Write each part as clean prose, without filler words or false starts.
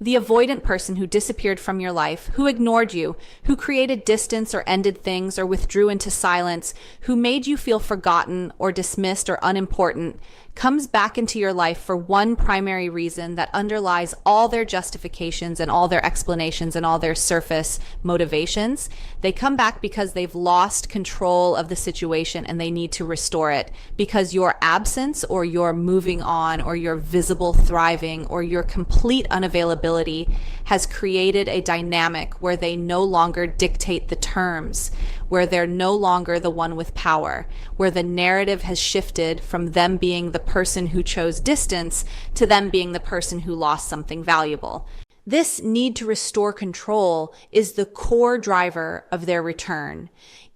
The avoidant person who disappeared from your life, who ignored you, who created distance or ended things or withdrew into silence, who made you feel forgotten or dismissed or unimportant, comes back into your life for one primary reason that underlies all their justifications and all their explanations and all their surface motivations. They come back because they've lost control of the situation and they need to restore it, because your absence or your moving on or your visible thriving or your complete unavailability has created a dynamic where they no longer dictate the terms, where they're no longer the one with power, where the narrative has shifted from them being the person who chose distance to them being the person who lost something valuable. This need to restore control is the core driver of their return.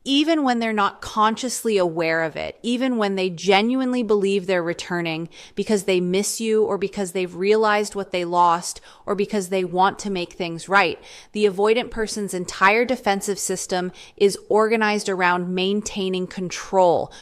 Even when they're not consciously aware of it, even when they genuinely believe they're returning because they miss you or because they've realized what they lost or because they want to make things right, the avoidant person's entire defensive system is organized around maintaining control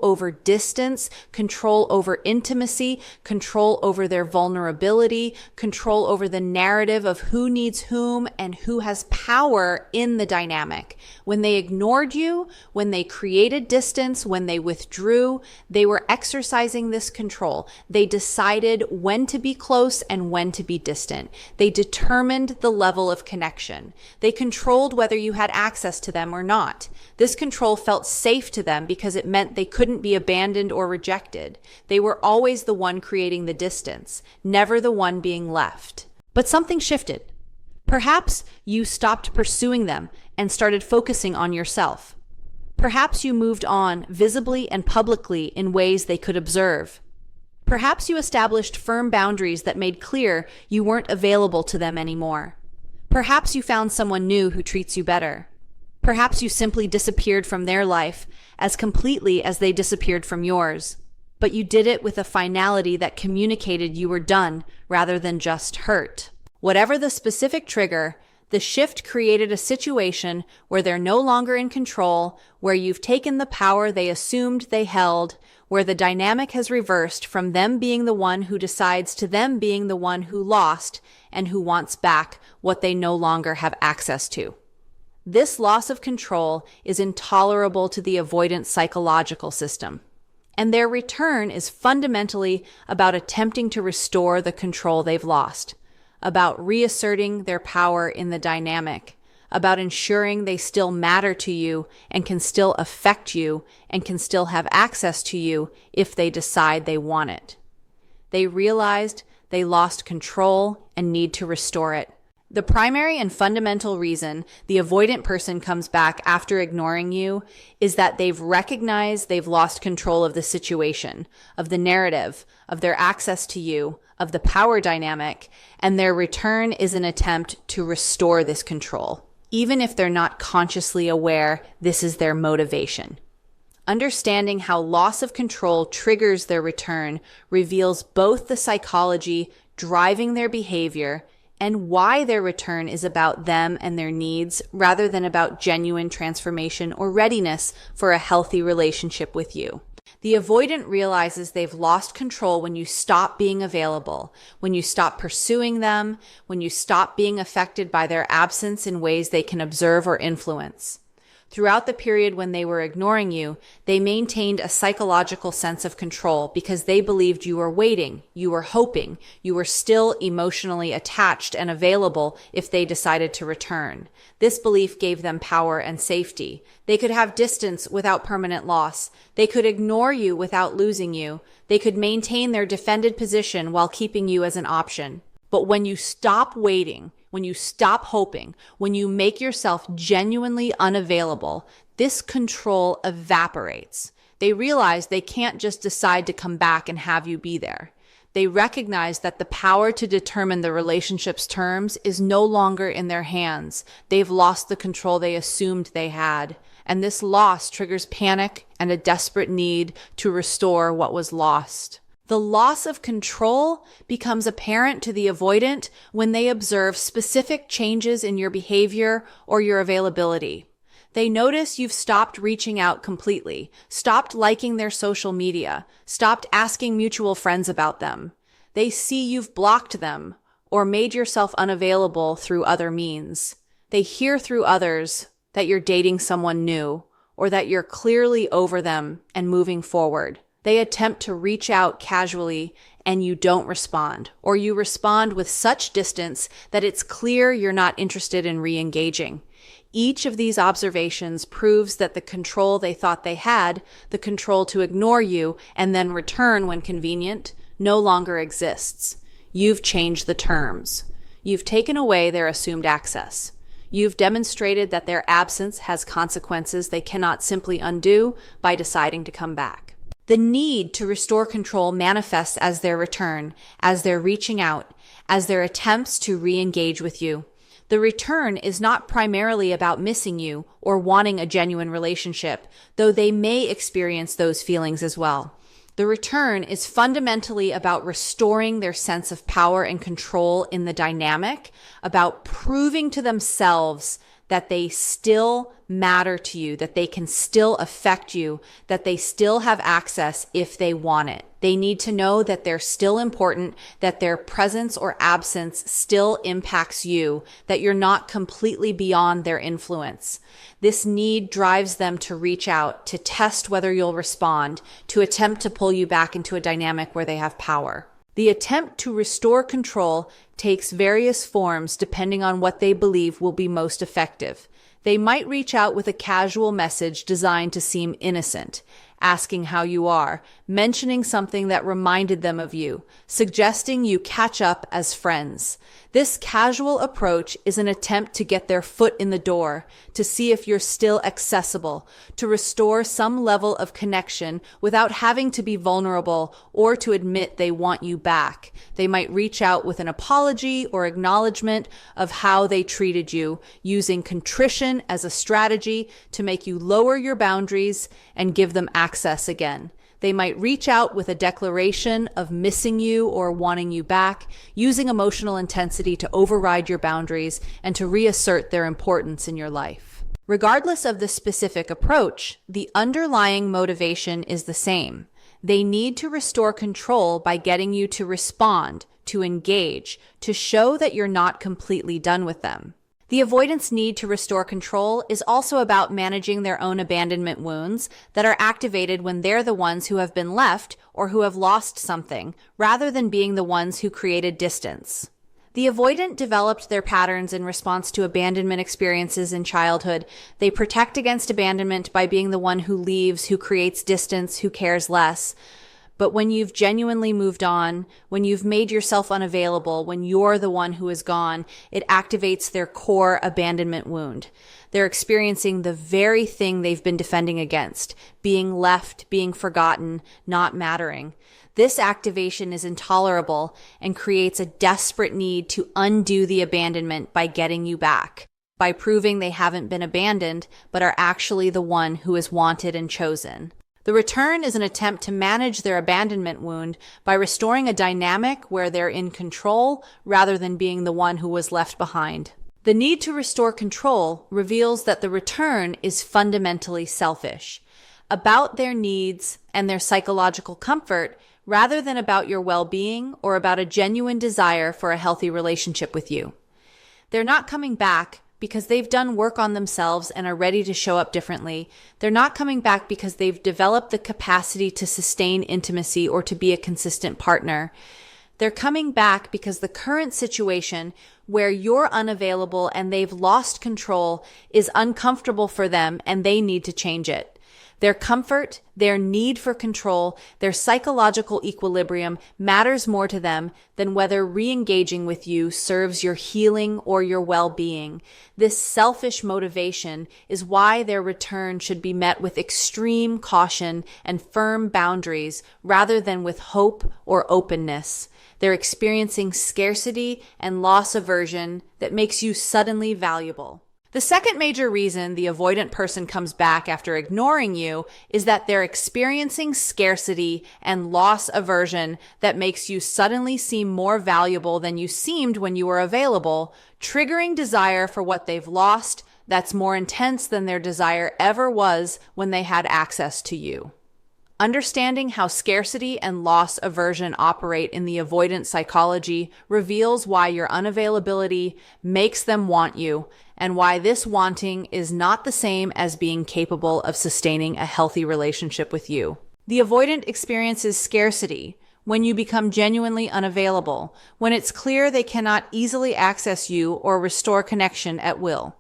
over distance, control over intimacy, control over their vulnerability, control over the narrative of who needs whom and who has power in the dynamic. When they ignored you, when they created distance, when they withdrew, they were exercising this control. They decided when to be close and when to be distant. They determined the level of connection. They controlled whether you had access to them or not. This control felt safe to them because it meant they couldn't be abandoned or rejected. They were always the one creating the distance, never the one being left. But something shifted. Perhaps you stopped pursuing them and started focusing on yourself. Perhaps you moved on visibly and publicly in ways they could observe. Perhaps you established firm boundaries that made clear you weren't available to them anymore. Perhaps you found someone new who treats you better. Perhaps you simply disappeared from their life as completely as they disappeared from yours. But you did it with a finality that communicated you were done rather than just hurt. Whatever the specific trigger, the shift created a situation where they're no longer in control, where you've taken the power they assumed they held, where the dynamic has reversed from them being the one who decides to them being the one who lost and who wants back what they no longer have access to. This loss of control is intolerable to the avoidant psychological system, and their return is fundamentally about attempting to restore the control they've lost, about reasserting their power in the dynamic, about ensuring they still matter to you and can still affect you and can still have access to you if they decide they want it. They realized they lost control and need to restore it. The primary and fundamental reason the avoidant person comes back after ignoring you is that they've recognized they've lost control of the situation, of the narrative, of their access to you, of the power dynamic, and their return is an attempt to restore this control, even if they're not consciously aware this is their motivation. Understanding how loss of control triggers their return reveals both the psychology driving their behavior and why their return is about them and their needs rather than about genuine transformation or readiness for a healthy relationship with you. The avoidant realizes they've lost control when you stop being available, when you stop pursuing them, when you stop being affected by their absence in ways they can observe or influence. Throughout the period when they were ignoring you, they maintained a psychological sense of control because they believed you were waiting, you were hoping, you were still emotionally attached and available if they decided to return. This belief gave them power and safety. They could have distance without permanent loss. They could ignore you without losing you. They could maintain their defended position while keeping you as an option. But when you stop waiting, when you stop hoping, when you make yourself genuinely unavailable, this control evaporates. They realize they can't just decide to come back and have you be there. They recognize that the power to determine the relationship's terms is no longer in their hands. They've lost the control they assumed they had. And this loss triggers panic and a desperate need to restore what was lost. The loss of control becomes apparent to the avoidant when they observe specific changes in your behavior or your availability. They notice you've stopped reaching out completely, stopped liking their social media, stopped asking mutual friends about them. They see you've blocked them, or made yourself unavailable through other means. They hear through others that you're dating someone new or that you're clearly over them and moving forward. They attempt to reach out casually and you don't respond, or you respond with such distance that it's clear you're not interested in re-engaging. Each of these observations proves that the control they thought they had, the control to ignore you and then return when convenient, no longer exists. You've changed the terms. You've taken away their assumed access. You've demonstrated that their absence has consequences they cannot simply undo by deciding to come back. The need to restore control manifests as their return, as their reaching out, as their attempts to re-engage with you. The return is not primarily about missing you or wanting a genuine relationship, though they may experience those feelings as well. The return is fundamentally about restoring their sense of power and control in the dynamic, about proving to themselves that they still matter to you, that they can still affect you, that they still have access if they want it. They need to know that they're still important, that their presence or absence still impacts you, that you're not completely beyond their influence. This need drives them to reach out, to test whether you'll respond, to attempt to pull you back into a dynamic where they have power. The attempt to restore control takes various forms depending on what they believe will be most effective. They might reach out with a casual message designed to seem innocent, asking how you are, mentioning something that reminded them of you, suggesting you catch up as friends. This casual approach is an attempt to get their foot in the door, to see if you're still accessible, to restore some level of connection without having to be vulnerable or to admit they want you back. They might reach out with an apology or acknowledgement of how they treated you, using contrition as a strategy to make you lower your boundaries and give them access again. They might reach out with a declaration of missing you or wanting you back, using emotional intensity to override your boundaries and to reassert their importance in your life. Regardless of the specific approach, the underlying motivation is the same. They need to restore control by getting you to respond, to engage, to show that you're not completely done with them. The avoidance need to restore control is also about managing their own abandonment wounds that are activated when they're the ones who have been left or who have lost something, rather than being the ones who created distance. The avoidant developed their patterns in response to abandonment experiences in childhood. They protect against abandonment by being the one who leaves, who creates distance, who cares less. But when you've genuinely moved on, when you've made yourself unavailable, when you're the one who is gone, it activates their core abandonment wound. They're experiencing the very thing they've been defending against, being left, being forgotten, not mattering. This activation is intolerable and creates a desperate need to undo the abandonment by getting you back, by proving they haven't been abandoned, but are actually the one who is wanted and chosen. The return is an attempt to manage their abandonment wound by restoring a dynamic where they're in control rather than being the one who was left behind. The need to restore control reveals that the return is fundamentally selfish, about their needs and their psychological comfort rather than about your well-being or about a genuine desire for a healthy relationship with you. They're not coming back because they've done work on themselves and are ready to show up differently. They're not coming back because they've developed the capacity to sustain intimacy or to be a consistent partner. They're coming back because the current situation where you're unavailable and they've lost control is uncomfortable for them and they need to change it. Their comfort, their need for control, their psychological equilibrium matters more to them than whether re-engaging with you serves your healing or your well-being. This selfish motivation is why their return should be met with extreme caution and firm boundaries rather than with hope or openness. They're experiencing scarcity and loss aversion that makes you suddenly valuable. The second major reason the avoidant person comes back after ignoring you is that they're experiencing scarcity and loss aversion that makes you suddenly seem more valuable than you seemed when you were available, triggering desire for what they've lost that's more intense than their desire ever was when they had access to you. Understanding how scarcity and loss aversion operate in the avoidant psychology reveals why your unavailability makes them want you, and why this wanting is not the same as being capable of sustaining a healthy relationship with you. The avoidant experiences scarcity when you become genuinely unavailable, when it's clear they cannot easily access you or restore connection at will.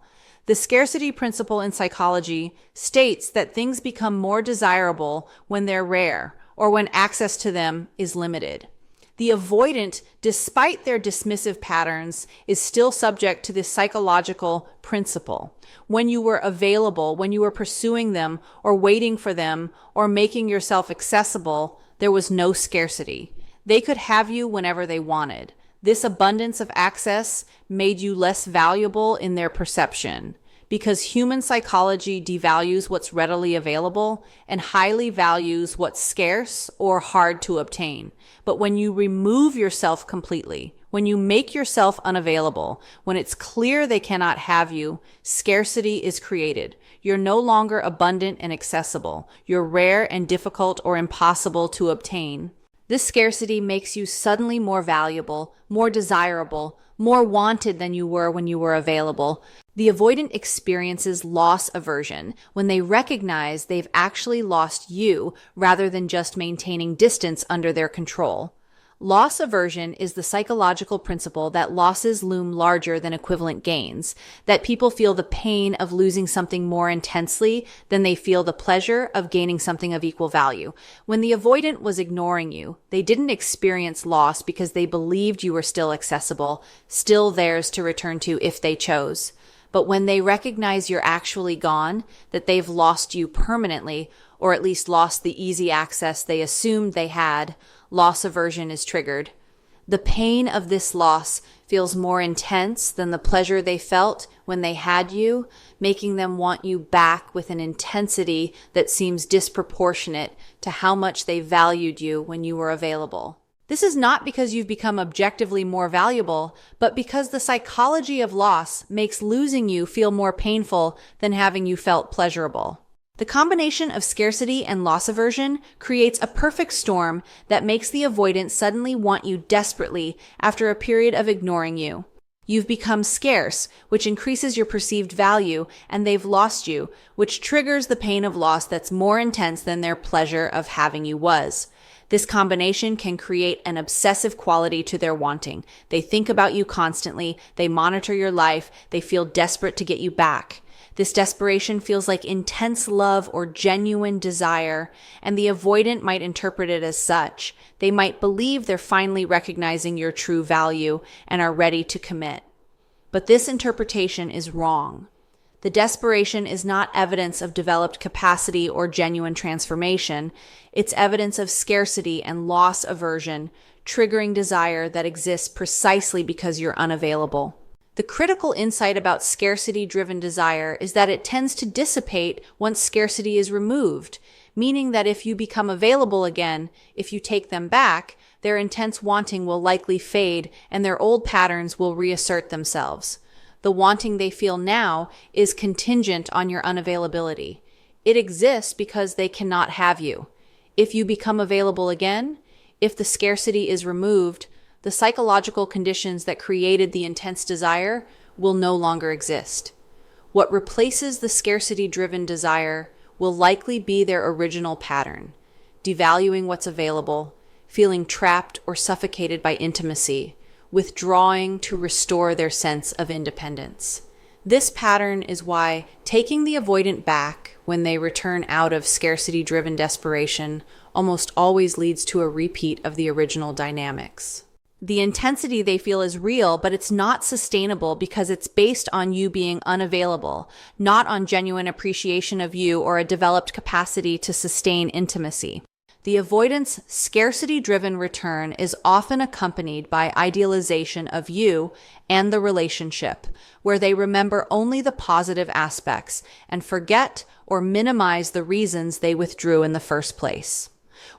The scarcity principle in psychology states that things become more desirable when they're rare or when access to them is limited. The avoidant, despite their dismissive patterns, is still subject to this psychological principle. When you were available, when you were pursuing them or waiting for them or making yourself accessible, there was no scarcity. They could have you whenever they wanted. This abundance of access made you less valuable in their perception, because human psychology devalues what's readily available and highly values what's scarce or hard to obtain. But when you remove yourself completely, when you make yourself unavailable, when it's clear they cannot have you, scarcity is created. You're no longer abundant and accessible. You're rare and difficult or impossible to obtain. This scarcity makes you suddenly more valuable, more desirable, more wanted than you were when you were available. The avoidant experiences loss aversion when they recognize they've actually lost you rather than just maintaining distance under their control. Loss aversion is the psychological principle that losses loom larger than equivalent gains, that people feel the pain of losing something more intensely than they feel the pleasure of gaining something of equal value. When the avoidant was ignoring you, they didn't experience loss because they believed you were still accessible, still theirs to return to if they chose. But when they recognize you're actually gone, that they've lost you permanently, or at least lost the easy access they assumed they had, loss aversion is triggered. The pain of this loss feels more intense than the pleasure they felt when they had you, making them want you back with an intensity that seems disproportionate to how much they valued you when you were available. This is not because you've become objectively more valuable, but because the psychology of loss makes losing you feel more painful than having you felt pleasurable. The combination of scarcity and loss aversion creates a perfect storm that makes the avoidant suddenly want you desperately after a period of ignoring you. You've become scarce, which increases your perceived value, and they've lost you, which triggers the pain of loss that's more intense than their pleasure of having you was. This combination can create an obsessive quality to their wanting. They think about you constantly, they monitor your life, they feel desperate to get you back. This desperation feels like intense love or genuine desire, and the avoidant might interpret it as such. They might believe they're finally recognizing your true value and are ready to commit. But this interpretation is wrong. The desperation is not evidence of developed capacity or genuine transformation. It's evidence of scarcity and loss aversion, triggering desire that exists precisely because you're unavailable. The critical insight about scarcity-driven desire is that it tends to dissipate once scarcity is removed, meaning that if you become available again, if you take them back, their intense wanting will likely fade and their old patterns will reassert themselves. The wanting they feel now is contingent on your unavailability. It exists because they cannot have you. If you become available again, if the scarcity is removed, the psychological conditions that created the intense desire will no longer exist. What replaces the scarcity-driven desire will likely be their original pattern, devaluing what's available, feeling trapped or suffocated by intimacy, withdrawing to restore their sense of independence. This pattern is why taking the avoidant back when they return out of scarcity-driven desperation almost always leads to a repeat of the original dynamics. The intensity they feel is real, but it's not sustainable because it's based on you being unavailable, not on genuine appreciation of you or a developed capacity to sustain intimacy. The avoidance scarcity-driven return is often accompanied by idealization of you and the relationship, where they remember only the positive aspects and forget or minimize the reasons they withdrew in the first place.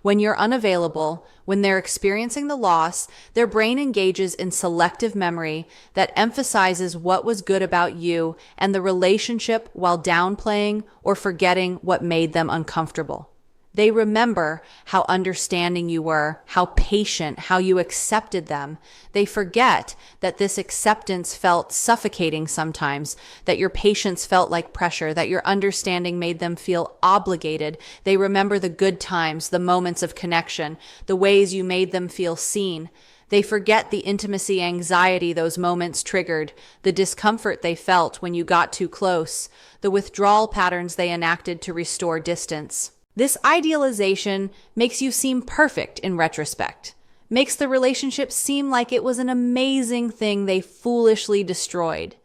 When you're unavailable, when they're experiencing the loss, their brain engages in selective memory that emphasizes what was good about you and the relationship while downplaying or forgetting what made them uncomfortable. They remember how understanding you were, how patient, how you accepted them. They forget that this acceptance felt suffocating sometimes, that your patience felt like pressure, that your understanding made them feel obligated. They remember the good times, the moments of connection, the ways you made them feel seen. They forget the intimacy anxiety those moments triggered, the discomfort they felt when you got too close, the withdrawal patterns they enacted to restore distance. This idealization makes you seem perfect in retrospect, makes the relationship seem like it was an amazing thing they foolishly destroyed.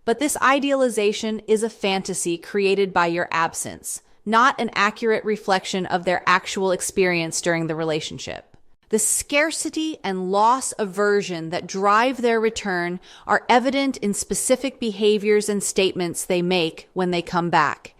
But this idealization is a fantasy created by your absence, not an accurate reflection of their actual experience during the relationship. The scarcity and loss aversion that drive their return are evident in specific behaviors and statements they make when they come back.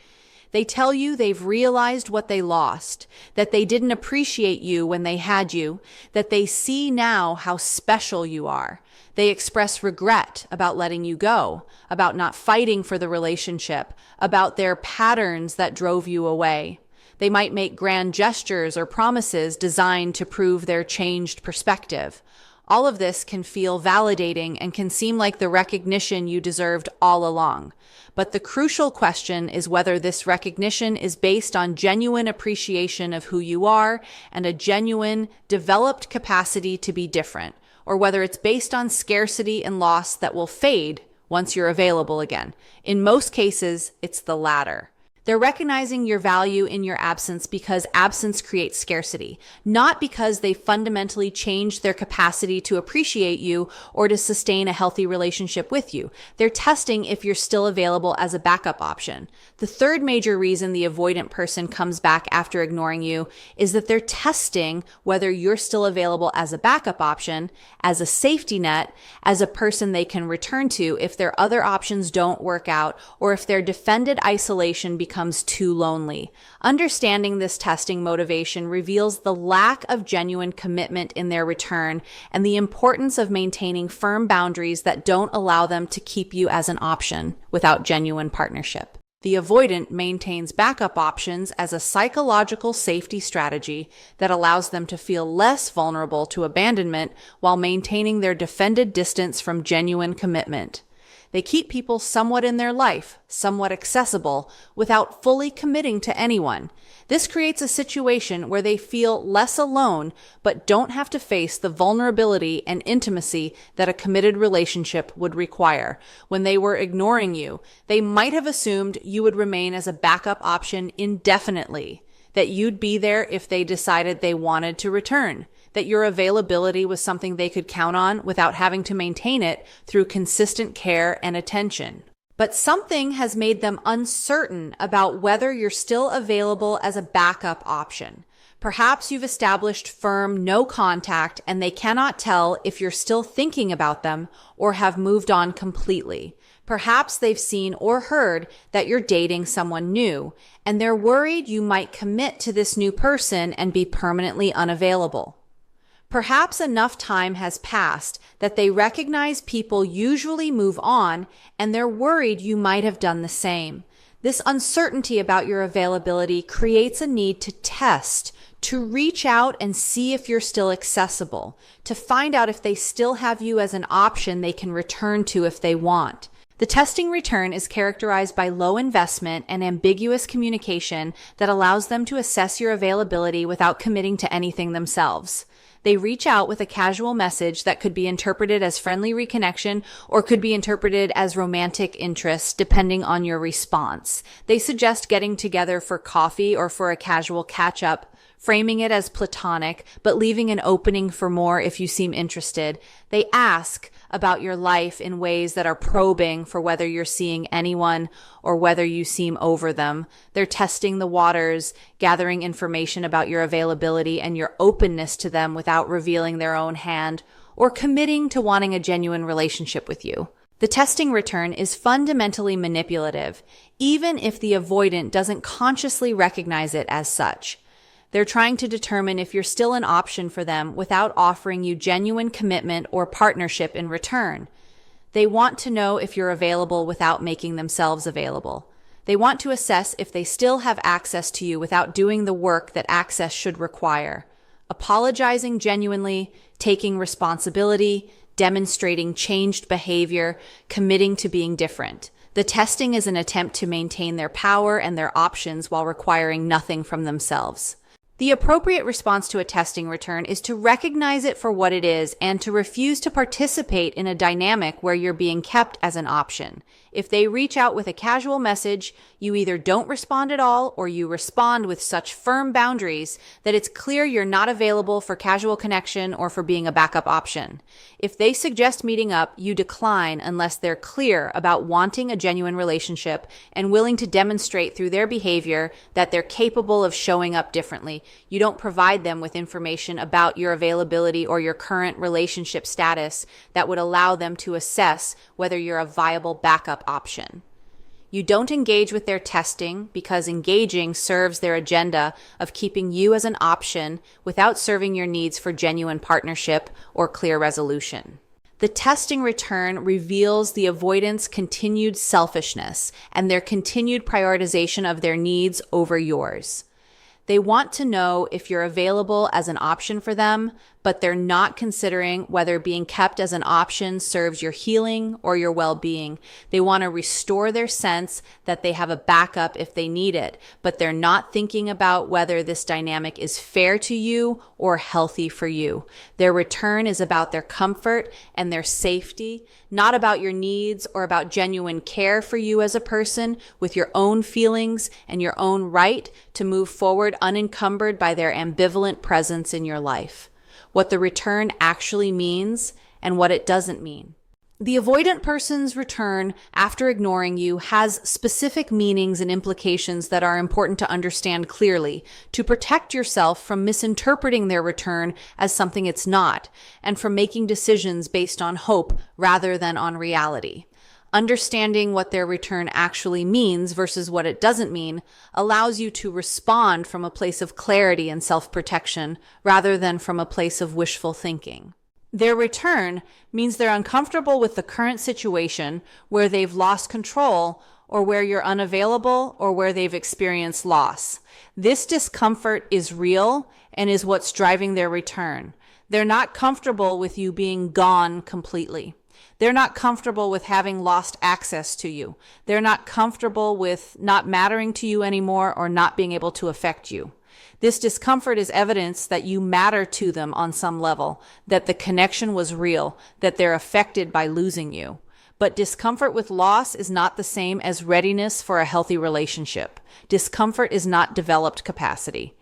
They tell you they've realized what they lost, that they didn't appreciate you when they had you, that they see now how special you are. They express regret about letting you go, about not fighting for the relationship, about their patterns that drove you away. They might make grand gestures or promises designed to prove their changed perspective. All of this can feel validating and can seem like the recognition you deserved all along. But the crucial question is whether this recognition is based on genuine appreciation of who you are and a genuine, developed capacity to be different, or whether it's based on scarcity and loss that will fade once you're available again. In most cases, it's the latter. They're recognizing your value in your absence because absence creates scarcity, not because they fundamentally changed their capacity to appreciate you or to sustain a healthy relationship with you. They're testing if you're still available as a backup option. The third major reason the avoidant person comes back after ignoring you is that they're testing whether you're still available as a backup option, as a safety net, as a person they can return to if their other options don't work out, or if their defended isolation becomes too lonely. Understanding this testing motivation reveals the lack of genuine commitment in their return and the importance of maintaining firm boundaries that don't allow them to keep you as an option without genuine partnership. The avoidant maintains backup options as a psychological safety strategy that allows them to feel less vulnerable to abandonment while maintaining their defended distance from genuine commitment. They keep people somewhat in their life, somewhat accessible, without fully committing to anyone. This creates a situation where they feel less alone, but don't have to face the vulnerability and intimacy that a committed relationship would require. When they were ignoring you, they might have assumed you would remain as a backup option indefinitely, that you'd be there if they decided they wanted to return, that your availability was something they could count on without having to maintain it through consistent care and attention. But something has made them uncertain about whether you're still available as a backup option. Perhaps you've established firm no contact and they cannot tell if you're still thinking about them or have moved on completely. Perhaps they've seen or heard that you're dating someone new, and they're worried you might commit to this new person and be permanently unavailable. Perhaps enough time has passed that they recognize people usually move on and they're worried you might have done the same. This uncertainty about your availability creates a need to test, to reach out and see if you're still accessible, to find out if they still have you as an option they can return to if they want. The testing return is characterized by low investment and ambiguous communication that allows them to assess your availability without committing to anything themselves. They reach out with a casual message that could be interpreted as friendly reconnection or could be interpreted as romantic interest, depending on your response. They suggest getting together for coffee or for a casual catch-up, framing it as platonic, but leaving an opening for more if you seem interested. They ask about your life in ways that are probing for whether you're seeing anyone or whether you seem over them. They're testing the waters, gathering information about your availability and your openness to them without revealing their own hand or committing to wanting a genuine relationship with you. The testing return is fundamentally manipulative, even if the avoidant doesn't consciously recognize it as such. They're trying to determine if you're still an option for them without offering you genuine commitment or partnership in return. They want to know if you're available without making themselves available. They want to assess if they still have access to you without doing the work that access should require. Apologizing genuinely, taking responsibility, demonstrating changed behavior, committing to being different. The testing is an attempt to maintain their power and their options while requiring nothing from themselves. The appropriate response to a testing return is to recognize it for what it is and to refuse to participate in a dynamic where you're being kept as an option. If they reach out with a casual message, you either don't respond at all or you respond with such firm boundaries that it's clear you're not available for casual connection or for being a backup option. If they suggest meeting up, you decline unless they're clear about wanting a genuine relationship and willing to demonstrate through their behavior that they're capable of showing up differently. You don't provide them with information about your availability or your current relationship status that would allow them to assess whether you're a viable backup option. You don't engage with their testing because engaging serves their agenda of keeping you as an option without serving your needs for genuine partnership or clear resolution. The testing return reveals the avoidant's continued selfishness and their continued prioritization of their needs over yours. They want to know if you're available as an option for them, but they're not considering whether being kept as an option serves your healing or your well-being. They want to restore their sense that they have a backup if they need it, but they're not thinking about whether this dynamic is fair to you or healthy for you. Their return is about their comfort and their safety, not about your needs or about genuine care for you as a person with your own feelings and your own right to move forward unencumbered by their ambivalent presence in your life. What the return actually means and what it doesn't mean. The avoidant person's return after ignoring you has specific meanings and implications that are important to understand clearly to protect yourself from misinterpreting their return as something it's not and from making decisions based on hope rather than on reality. Understanding what their return actually means versus what it doesn't mean allows you to respond from a place of clarity and self-protection rather than from a place of wishful thinking. Their return means they're uncomfortable with the current situation where they've lost control or where you're unavailable or where they've experienced loss. This discomfort is real and is what's driving their return. They're not comfortable with you being gone completely. They're not comfortable with having lost access to you. They're not comfortable with not mattering to you anymore or not being able to affect you. This discomfort is evidence that you matter to them on some level, that the connection was real, that they're affected by losing you. But discomfort with loss is not the same as readiness for a healthy relationship. Discomfort is not developed capacity.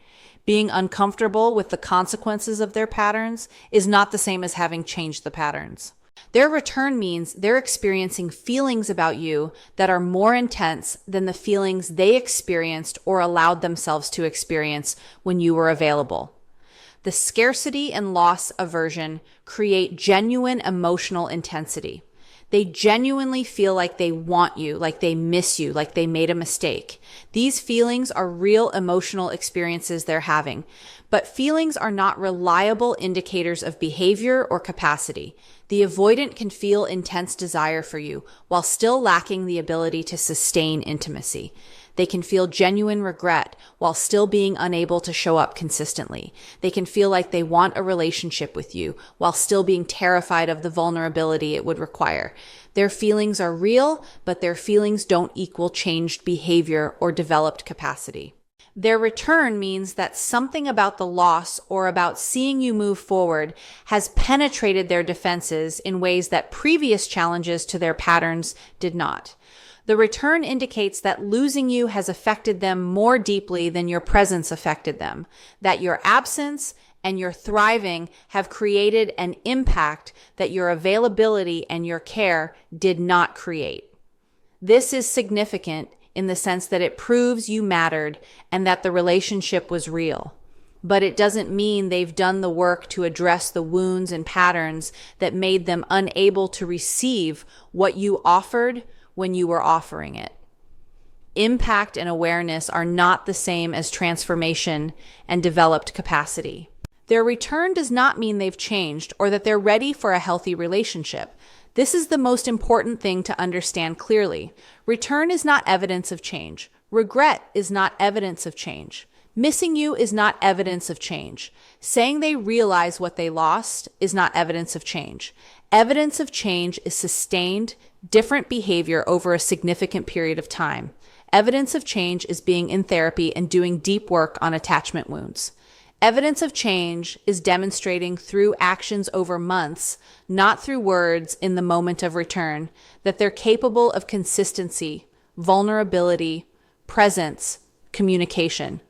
Being uncomfortable with the consequences of their patterns is not the same as having changed the patterns. Their return means they're experiencing feelings about you that are more intense than the feelings they experienced or allowed themselves to experience when you were available. The scarcity and loss aversion create genuine emotional intensity. They genuinely feel like they want you, like they miss you, like they made a mistake. These feelings are real emotional experiences they're having, but feelings are not reliable indicators of behavior or capacity. The avoidant can feel intense desire for you while still lacking the ability to sustain intimacy. They can feel genuine regret while still being unable to show up consistently. They can feel like they want a relationship with you while still being terrified of the vulnerability it would require. Their feelings are real, but their feelings don't equal changed behavior or developed capacity. Their return means that something about the loss or about seeing you move forward has penetrated their defenses in ways that previous challenges to their patterns did not. The return indicates that losing you has affected them more deeply than your presence affected them, that your absence and your thriving have created an impact that your availability and your care did not create. This is significant in the sense that it proves you mattered and that the relationship was real. But it doesn't mean they've done the work to address the wounds and patterns that made them unable to receive what you offered when you were offering it. Impact and awareness are not the same as transformation and developed capacity. Their return does not mean they've changed or that they're ready for a healthy relationship. This is the most important thing to understand clearly. Return is not evidence of change. Regret is not evidence of change. Missing you is not evidence of change. Saying they realize what they lost is not evidence of change. Evidence of change is sustained, different behavior over a significant period of time. Evidence of change is being in therapy and doing deep work on attachment wounds. Evidence of change is demonstrating through actions over months, not through words in the moment of return, that they're capable of consistency, vulnerability, presence, communication.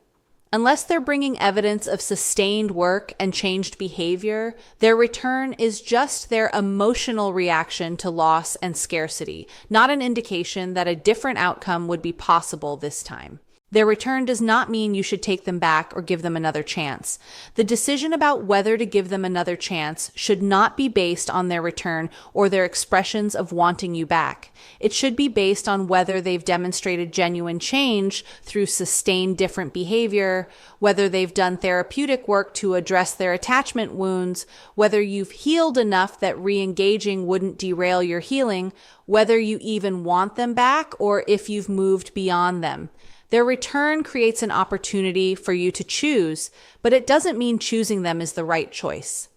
Unless they're bringing evidence of sustained work and changed behavior, their return is just their emotional reaction to loss and scarcity, not an indication that a different outcome would be possible this time. Their return does not mean you should take them back or give them another chance. The decision about whether to give them another chance should not be based on their return or their expressions of wanting you back. It should be based on whether they've demonstrated genuine change through sustained different behavior, whether they've done therapeutic work to address their attachment wounds, whether you've healed enough that re-engaging wouldn't derail your healing, whether you even want them back, or if you've moved beyond them. Their return creates an opportunity for you to choose, but it doesn't mean choosing them is the right choice.